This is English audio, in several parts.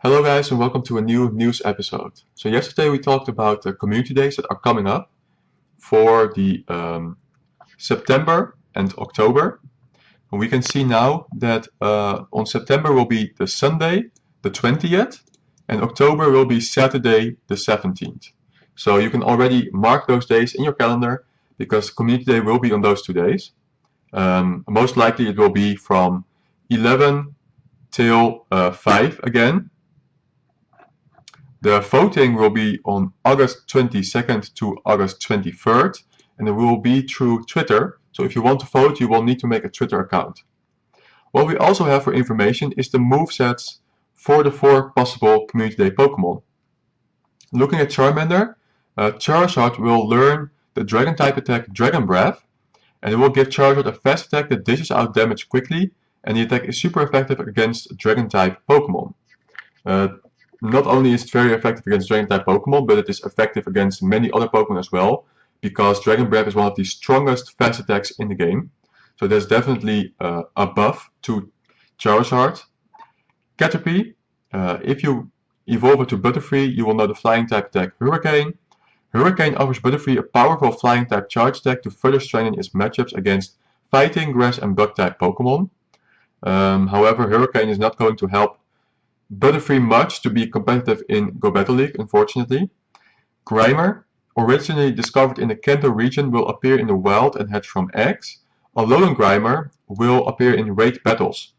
Hello guys and welcome to a new news episode. So yesterday we talked about the community days that are coming up for the September and October. And we can see now that on September will be the Sunday, the 20th, and October will be Saturday, the 17th. So you can already mark those days in your calendar because community day will be on those 2 days. Most likely it will be from 11 till 5 again. The voting will be on August 22nd to August 23rd, and it will be through Twitter. So if you want to vote, you will need to make a Twitter account. What we also have for information is the movesets for the 4 possible Community Day Pokemon. Looking at Charmander, Charizard will learn the Dragon type attack Dragon Breath, and it will give Charizard a fast attack that dishes out damage quickly, and the attack is super effective against Dragon type Pokemon. Not only is it very effective against Dragon-type Pokemon, but it is effective against many other Pokemon as well, because Dragon Breath is one of the strongest fast attacks in the game. So there's definitely a buff to Charizard. Caterpie, if you evolve it to Butterfree, you will know the flying-type attack Hurricane. Hurricane offers Butterfree a powerful flying-type charge attack to further strengthen its matchups against fighting, grass, and bug-type Pokemon. However, Hurricane is not going to help Butterfree much to be competitive in Go Battle League, unfortunately. Grimer, originally discovered in the Kanto region, will appear in the wild and hatch from eggs. Alolan Grimer will appear in raid battles.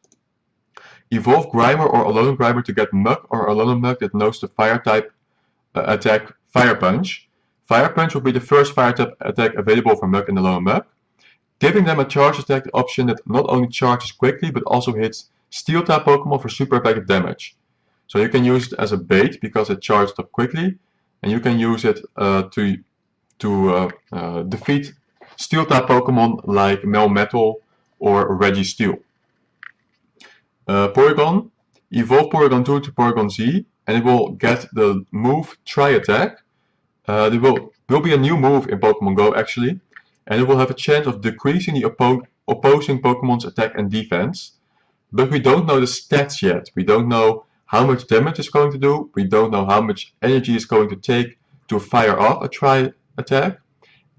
Evolve Grimer or Alolan Grimer to get Muk or Alolan Muk that knows the fire type attack Fire Punch. Fire Punch will be the first fire type attack available for Muk and Alolan Muk, giving them a charge attack option that not only charges quickly but also hits Steel type Pokemon for super effective damage. So you can use it as a bait because it charges up quickly, and you can use it to defeat Steel type Pokemon like Melmetal or Registeel. Porygon, evolve Porygon 2 to Porygon Z, and it will get the move Tri Attack. There will be a new move in Pokemon Go actually, and it will have a chance of decreasing the opposing Pokemon's attack and defense. But we don't know the stats yet. We don't know how much damage it's going to do. We don't know how much energy it's going to take to fire off a Tri attack.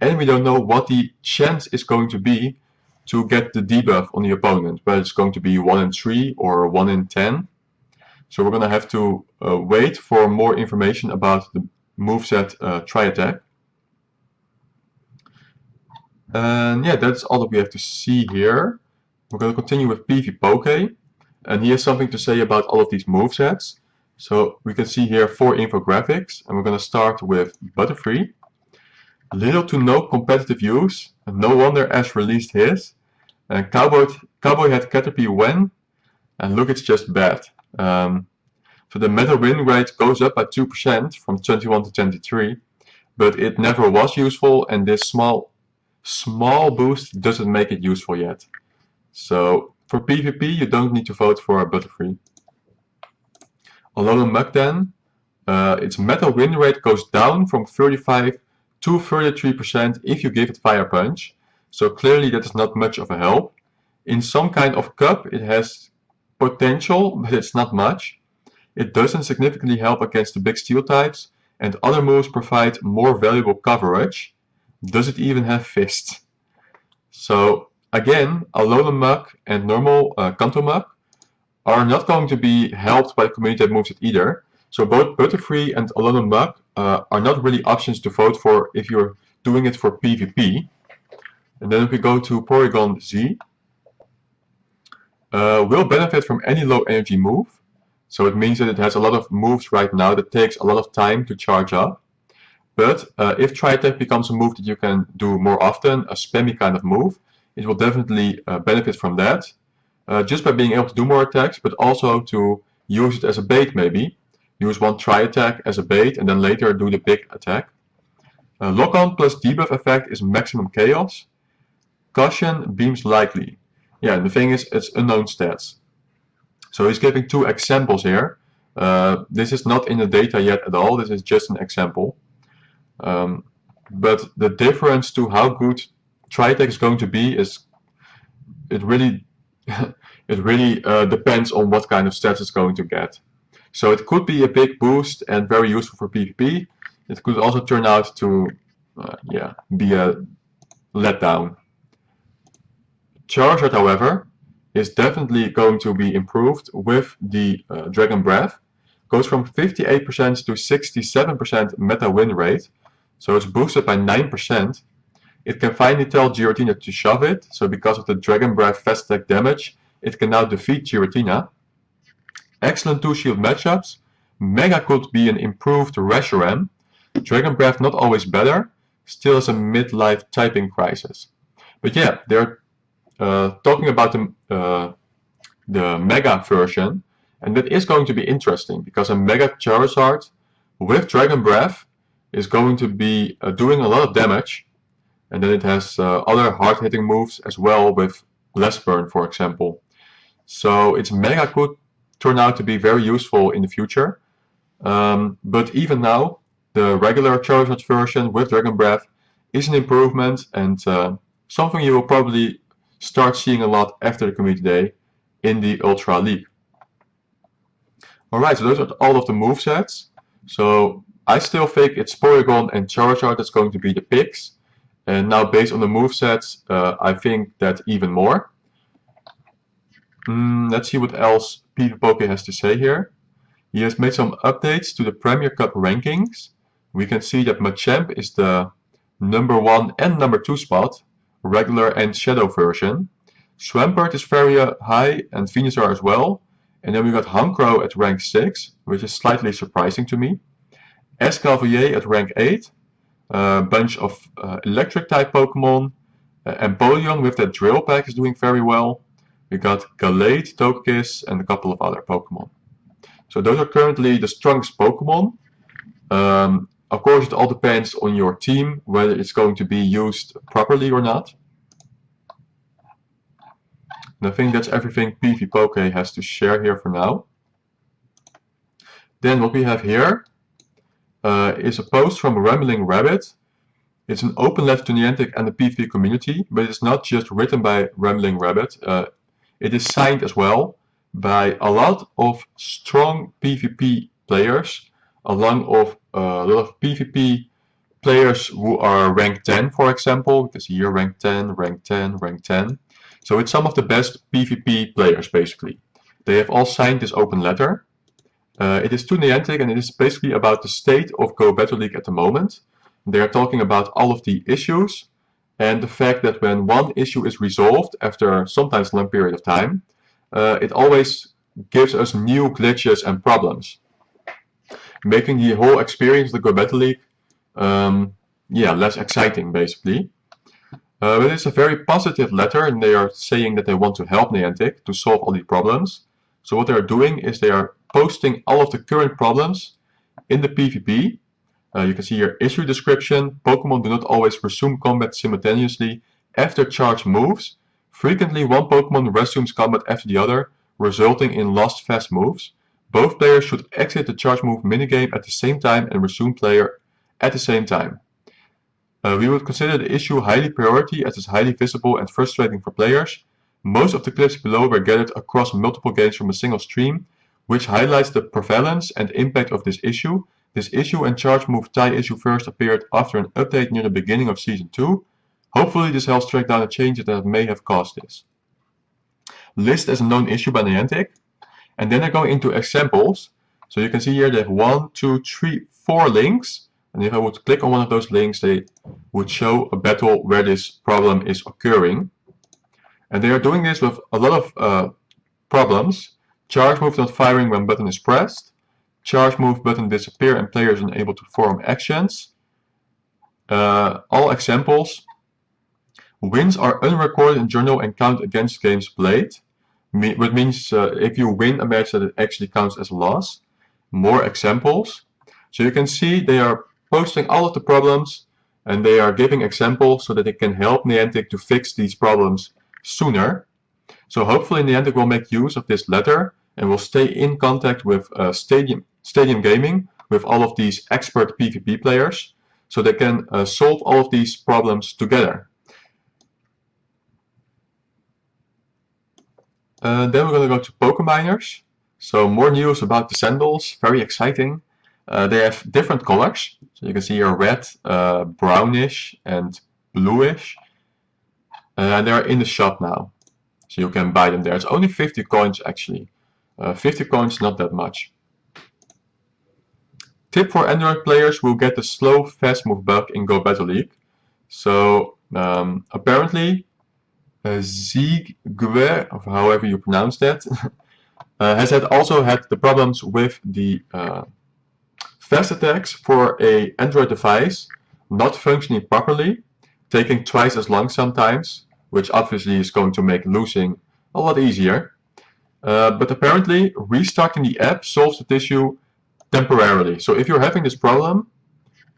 And we don't know what the chance is going to be to get the debuff on the opponent. Whether it's going to be 1 in 3 or 1 in 10. So we're going to have to wait for more information about the moveset Tri attack. And yeah, that's all that we have to see here. We're going to continue with PVPoke. And he has something to say about all of these movesets. So we can see here 4 infographics, and we're going to start with Butterfree. Little to no competitive use, and no wonder Ash released his. And Cowboy had Caterpie when, and look, it's just bad. So the meta win rate goes up by 2% from 21 to 23, but it never was useful, and this small boost doesn't make it useful yet. So for PvP, you don't need to vote for Butterfree. Alolan Muk then, its meta win rate goes down from 35 to 33% if you give it Fire Punch. So clearly that is not much of a help. In some kind of cup it has potential, but it's not much. It doesn't significantly help against the big steel types, and other moves provide more valuable coverage. Does it even have Fist? So again, Alolan Muk and normal Kanto Muk are not going to be helped by the community that moves it either. So both Butterfree and Alolan Muk are not really options to vote for if you're doing it for PvP. And then if we go to Porygon Z, will benefit from any low energy move. So it means that it has a lot of moves right now that takes a lot of time to charge up. But if Tri Attack becomes a move that you can do more often, a spammy kind of move, it will definitely benefit from that, just by being able to do more attacks, but also to use it as a bait maybe. Use one Tri Attack as a bait and then later do the big attack. Lock-on plus debuff effect is maximum chaos. Caution beams likely. Yeah, the thing is, it's unknown stats. So he's giving 2 examples here. This is not in the data yet at all, this is just an example. But the difference to how good Tri Attack is going to be is it really depends on what kind of stats it's going to get. So it could be a big boost and very useful for PvP. It could also turn out to be a letdown. Charizard, however, is definitely going to be improved with the Dragon Breath. Goes from 58% to 67% meta win rate, so it's boosted by 9%. It can finally tell Giratina to shove it, so because of the Dragon Breath fast attack damage, it can now defeat Giratina. Excellent 2-shield matchups. Mega could be an improved Reshiram. Dragon Breath not always better, still is a midlife typing crisis. But yeah, they're talking about the Mega version, and that is going to be interesting because a Mega Charizard with Dragon Breath is going to be doing a lot of damage, and then it has other hard-hitting moves as well with less burn, for example. So its Mega could turn out to be very useful in the future, but even now, the regular Charizard version with Dragon Breath is an improvement and something you will probably start seeing a lot after the Community Day in the Ultra League. Alright, so those are all of the movesets. So I still think it's Porygon and Charizard that's going to be the picks. And now based on the movesets, I think that even more. Let's see what else PVPoke has to say here. He has made some updates to the Premier Cup rankings. We can see that Machamp is the #1 and #2 spot, regular and shadow version. Swampert is very high, and Venusaur as well. And then we got Hunkrow at rank 6, which is slightly surprising to me. Escavalier at rank 8. A bunch of electric type Pokemon. Empoleon with that drill pack is doing very well. We got Galate, Togekiss, and a couple of other Pokemon. So those are currently the strongest Pokemon. Of course, it all depends on your team, whether it's going to be used properly or not. And I think that's everything PVPoke has to share here for now. Then what we have here is a post from Rambling Rabbit. It's an open letter to Niantic and the PvP community, but it's not just written by Rambling Rabbit. It is signed as well by a lot of strong PvP players, along with a lot of PvP players who are rank 10, for example. You can see here rank 10, rank 10, rank 10. So it's some of the best PvP players, basically. They have all signed this open letter. It is to Niantic, and it is basically about the state of Go Battle League at the moment. They are talking about all of the issues, and the fact that when one issue is resolved after sometimes a long period of time, it always gives us new glitches and problems, making the whole experience of the Go Battle League less exciting, basically. But it's a very positive letter, and they are saying that they want to help Niantic to solve all these problems. So what they are doing is they are posting all of the current problems in the PvP. You can see here issue description. Pokemon do not always resume combat simultaneously after charge moves. Frequently one Pokemon resumes combat after the other, resulting in lost fast moves. Both players should exit the charge move minigame at the same time and resume player at the same time. We would consider the issue highly priority as it's highly visible and frustrating for players. Most of the clips below were gathered across multiple games from a single stream, which highlights the prevalence and impact of this issue. This issue and charge move tie issue first appeared after an update near the beginning of Season 2. Hopefully this helps track down the changes that may have caused this. List as a known issue by Niantic. And then I go into examples. So you can see here they have 1, 2, 3, 4 links. And if I would click on one of those links, they would show a battle where this problem is occurring. And they are doing this with a lot of problems. Charge move not firing when button is pressed. Charge move button disappear and player is unable to perform actions. All examples. Wins are unrecorded in journal and count against games played. Which means if you win a match that it actually counts as a loss. More examples. So you can see they are posting all of the problems and they are giving examples so that they can help Niantic to fix these problems sooner. So hopefully Niantic will make use of this letter and will stay in contact with Stadium Gaming, with all of these expert PvP players, so they can solve all of these problems together. Then we're going to go to Pokeminers. So more news about the sandals, very exciting. They have different colors. So you can see here red, brownish and bluish. And they're in the shop now. So you can buy them there. It's only 50 coins actually. 50 coins, not that much. Tip for Android players will get the slow fast move bug in Go Battle League. So apparently Zigwe, or however you pronounce that, has also had the problems with the fast attacks for a Android device not functioning properly, taking twice as long sometimes, which obviously is going to make losing a lot easier. But apparently restarting the app solves the issue temporarily. So if you're having this problem,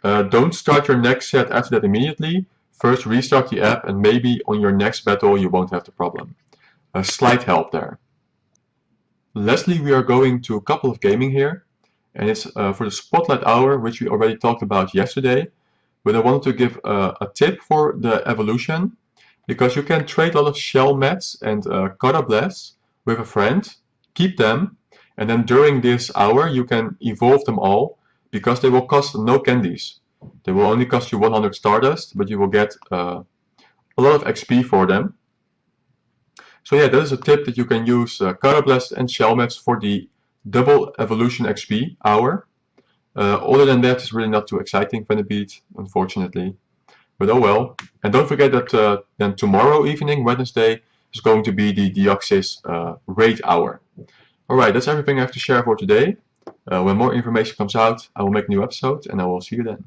don't start your next set after that immediately. First restart the app and maybe on your next battle you won't have the problem. A slight help there. Lastly, we are going to a couple of gaming here, and it's for the Spotlight Hour, which we already talked about yesterday. But I wanted to give a tip for the evolution, because you can trade a lot of shell mats and Kara blasts with a friend, keep them, and then during this hour you can evolve them all, because they will cost no candies. They will only cost you 100 Stardust, but you will get a lot of XP for them. So yeah, that is a tip that you can use Kara Blast and Shell Mats for the double evolution XP hour. Other than that, it's really not too exciting, Venipede, unfortunately. But oh well. And don't forget that then tomorrow evening, Wednesday, is going to be the Deoxys raid hour. Alright, that's everything I have to share for today. When more information comes out, I will make a new episode, and I will see you then.